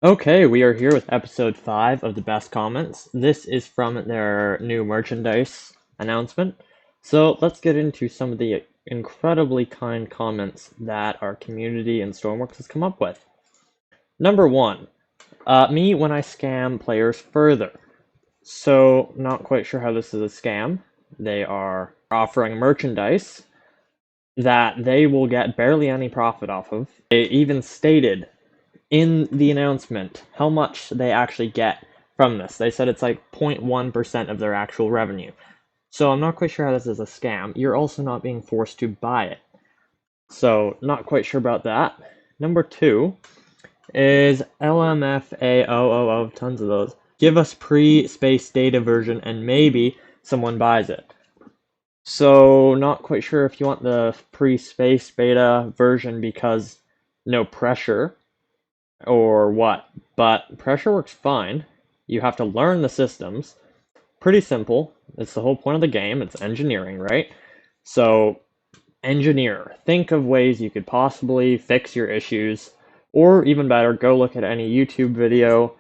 Okay, we are here with episode 5 of the best comments. This is from their new merchandise announcement. So let's get into some of the incredibly kind comments that our community in Stormworks has come up with. Number 1, me when I scam players further. So, not quite sure how this is a scam. They are offering merchandise that they will get barely any profit off of. They even stated in the announcement how much they actually get from this. They said it's like 0.1% of their actual revenue. So I'm not quite sure how this is a scam. You're also not being forced to buy it. So not quite sure about that. Number 2 is LMFAOOO, tons of those. Give us pre-space data version and maybe someone buys it. So not quite sure if you want the pre-space beta version because no pressure or what, but pressure works fine. You have to learn the systems. Pretty simple. It's the whole point of the game. It's engineering, right? So, engineer. Think of ways you could possibly fix your issues, or even better, go look at any YouTube video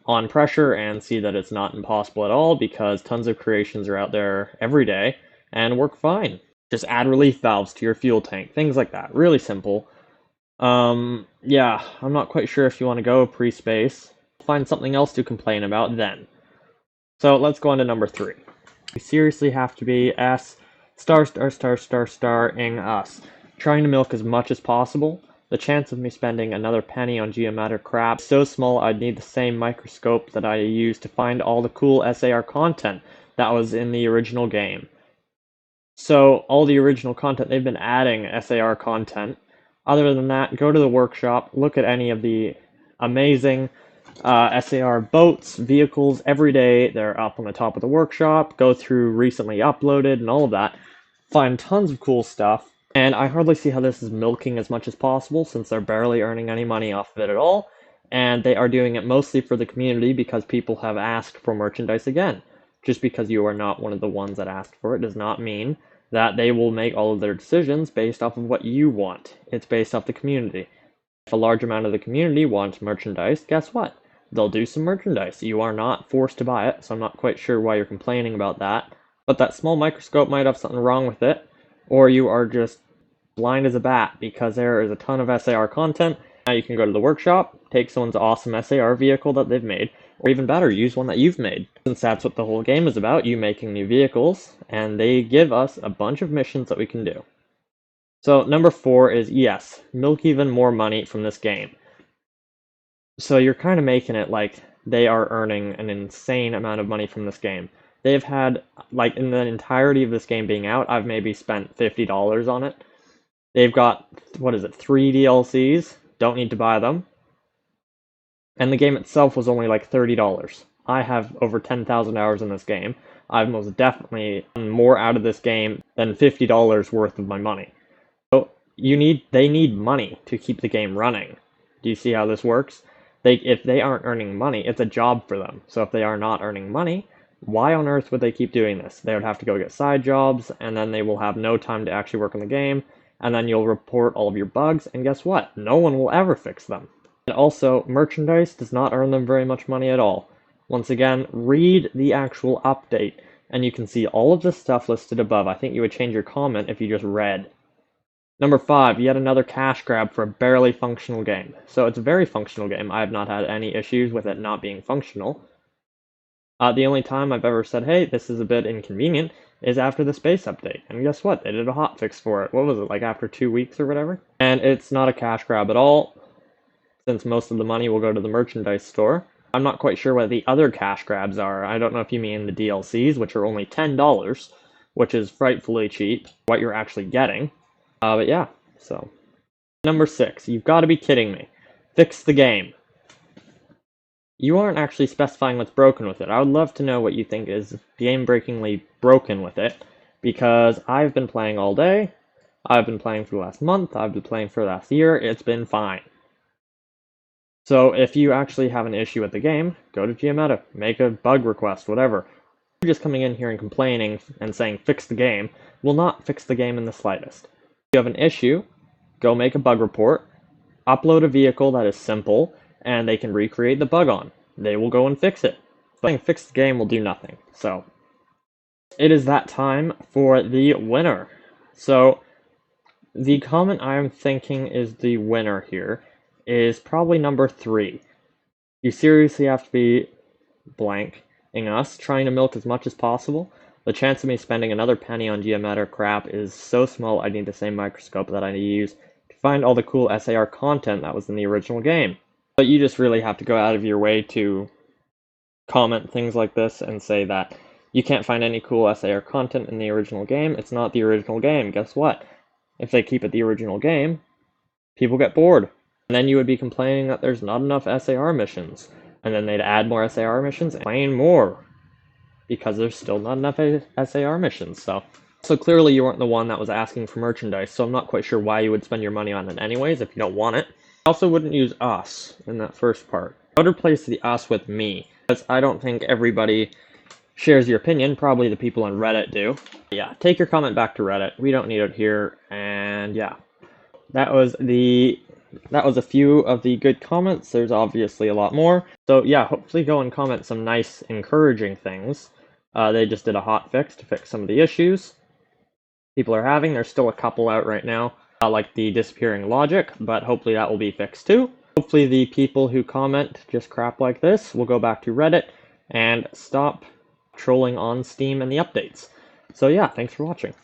on pressure and see that it's not impossible at all because tons of creations are out there every day and work fine. Just add relief valves to your fuel tank, things like that. Really simple. Yeah, I'm not quite sure if you want to go pre-space. Find something else to complain about then. So let's go on to number 3. We seriously have to be starring us. Trying to milk as much as possible. The chance of me spending another penny on geometric crap is so small I'd need the same microscope that I used to find all the cool SAR content that was in the original game. So all the original content, they've been adding SAR content. Other than that, go to the workshop, look at any of the amazing SAR boats, vehicles every day. They're up on the top of the workshop. Go through recently uploaded and all of that. Find tons of cool stuff. And I hardly see how this is milking as much as possible since they're barely earning any money off of it at all. And they are doing it mostly for the community because people have asked for merchandise again. Just because you are not one of the ones that asked for it does not mean that they will make all of their decisions based off of what you want. It's based off the community. If a large amount of the community wants merchandise, guess what? They'll do some merchandise. You are not forced to buy it, so I'm not quite sure why you're complaining about that. But that small microscope might have something wrong with it, or you are just blind as a bat because there is a ton of SAR content. Now you can go to the workshop, take someone's awesome SAR vehicle that they've made, or even better, use one that you've made. Since that's what the whole game is about, you making new vehicles, and they give us a bunch of missions that we can do. So number 4 is, yes, milk even more money from this game. So you're kind of making it like they are earning an insane amount of money from this game. They've had, like, in the entirety of this game being out, I've maybe spent $50 on it. They've got, 3 DLCs. Don't need to buy them. And the game itself was only like $30. I have over 10,000 hours in this game. I've most definitely done more out of this game than $50 worth of my money. So they need money to keep the game running. Do you see how this works? If they aren't earning money, it's a job for them. So if they are not earning money, why on earth would they keep doing this? They would have to go get side jobs, and then they will have no time to actually work on the game, and then you'll report all of your bugs, and guess what? No one will ever fix them. And also, merchandise does not earn them very much money at all. Once again, read the actual update, and you can see all of this stuff listed above. I think you would change your comment if you just read. Number 5, yet another cash grab for a barely functional game. So it's a very functional game. I have not had any issues with it not being functional. The only time I've ever said, hey, this is a bit inconvenient, is after the space update. And guess what? They did a hotfix for it. What was it, like after 2 weeks or whatever? And it's not a cash grab at all, since most of the money will go to the merchandise store. I'm not quite sure what the other cash grabs are. I don't know if you mean the DLCs, which are only $10, which is frightfully cheap, what you're actually getting. But yeah, so. Number 6, you've got to be kidding me. Fix the game. You aren't actually specifying what's broken with it. I would love to know what you think is game-breakingly broken with it, because I've been playing all day, I've been playing for the last month, I've been playing for the last year, it's been fine. So if you actually have an issue with the game, go to Geometa, make a bug request, whatever. You're just coming in here and complaining and saying fix the game will not fix the game in the slightest. If you have an issue, go make a bug report, upload a vehicle that is simple, and they can recreate the bug on. They will go and fix it. But fix the game will do nothing. So it is that time for the winner. So the comment I'm thinking is the winner here is probably number 3. You seriously have to be blanking us, trying to milk as much as possible. The chance of me spending another penny on geometric crap is so small I need the same microscope that I use to find all the cool SAR content that was in the original game. But you just really have to go out of your way to comment things like this and say that you can't find any cool SAR content in the original game. It's not the original game. Guess what? If they keep it the original game, people get bored. And then you would be complaining that there's not enough SAR missions. And then they'd add more SAR missions and complain more. Because there's still not enough SAR missions. So clearly you weren't the one that was asking for merchandise, so I'm not quite sure why you would spend your money on it anyways if you don't want it. I also wouldn't use us in that first part. I would replace the us with me, because I don't think everybody shares your opinion. Probably the people on Reddit do. Yeah, take your comment back to Reddit. We don't need it here. And yeah, that was a few of the good comments. There's obviously a lot more. So yeah, hopefully go and comment some nice, encouraging things. They just did a hot fix to fix some of the issues people are having. There's still a couple out right now, like the disappearing logic, but hopefully that will be fixed too. Hopefully the people who comment just crap like this will go back to Reddit and stop trolling on Steam and the updates. So yeah, thanks for watching.